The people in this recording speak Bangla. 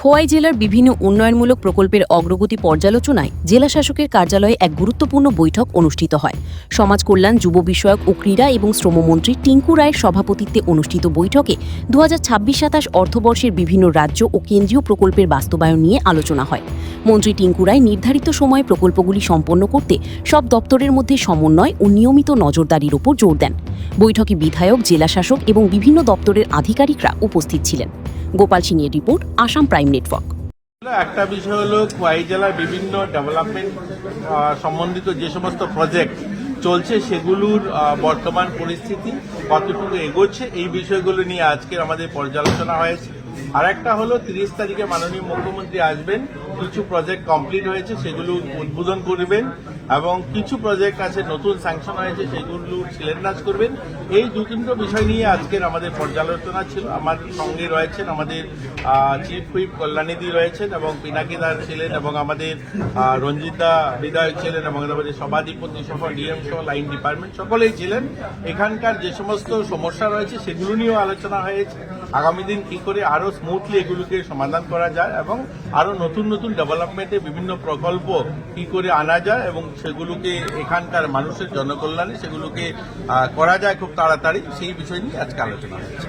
খোয়াই জেলার বিভিন্ন উন্নয়নমূলক প্রকল্পের অগ্রগতি পর্যালোচনায় জেলা শাসকের কার্যালয়ে এক গুরুত্বপূর্ণ বৈঠক অনুষ্ঠিত হয়। সমাজ কল্যাণ, যুব বিষয়ক ও ক্রীড়া এবং শ্রমমন্ত্রী টিঙ্কু রায়ের সভাপতিত্বে অনুষ্ঠিত বৈঠকে 2026-27 অর্থবর্ষের বিভিন্ন রাজ্য ও কেন্দ্রীয় প্রকল্পের বাস্তবায়ন নিয়ে আলোচনা হয়। মন্ত্রী টিঙ্কু রায় নির্ধারিত সময়ে প্রকল্পগুলি সম্পন্ন করতে সব দপ্তরের মধ্যে সমন্বয় ও নিয়মিত নজরদারির উপর জোর দেন। বৈঠকে বিধায়ক, জেলা শাসক এবং বিভিন্ন দপ্তরের আধিকারিকরা উপস্থিত ছিলেন। গোপাল সিংয়ের রিপোর্ট, আসাম প্রাইম নেটওয়ার্ক। একটা বিষয় হলো খোয়াই জেলার বিভিন্ন ডেভেলপমেন্ট সম্বন্ধিত যে সমস্ত প্রজেক্ট চলছে সেগুলোর বর্তমান পরিস্থিতি কতটুকু এগোচ্ছে এই বিষয়গুলো নিয়ে আজকের আমাদের পর্যালোচনা হয়েছে। আর একটা হলো 30 তারিখে মাননীয় মুখ্যমন্ত্রী আসবেন, কিছু প্রজেক্ট কমপ্লিট হয়েছে সেগুলো উদ্বোধন করবেন এবং কিছু প্রজেক্ট আছে নতুন স্যাংশন হয়েছে সেগুলো শিলান্যাস করবেন। এই দু-তিনটা বিষয় নিয়ে আজকের আমাদের পর্যালোচনা ছিল। আমার সঙ্গে রয়েছেন আমাদের চিফ হুইপ কল্যাণীদি রয়েছেন এবং পিনাকিদার ছিলেন এবং আমাদের রঞ্জিতা বিধায়ক ছিলেন এবং আমাদের সভাধিপতি সহ ডিএম সহ লাইন ডিপার্টমেন্ট সকলেই ছিলেন। এখানকার যে সমস্ত সমস্যা রয়েছে সেগুলো নিয়েও আলোচনা হয়েছে। আগামী দিন কি করে আরো স্মুথলি এগুলোকে সমাধান করা যায় এবং আরো নতুন নতুন ডেভেলপমেন্টে বিভিন্ন প্রকল্প কি করে আনা যায় এবং সেগুলোকে এখানকার মানুষের জনকল্যাণে সেগুলোকে করা যায় খুব তাড়াতাড়ি, সেই বিষয় নিয়ে আজকে আলোচনা হয়েছে।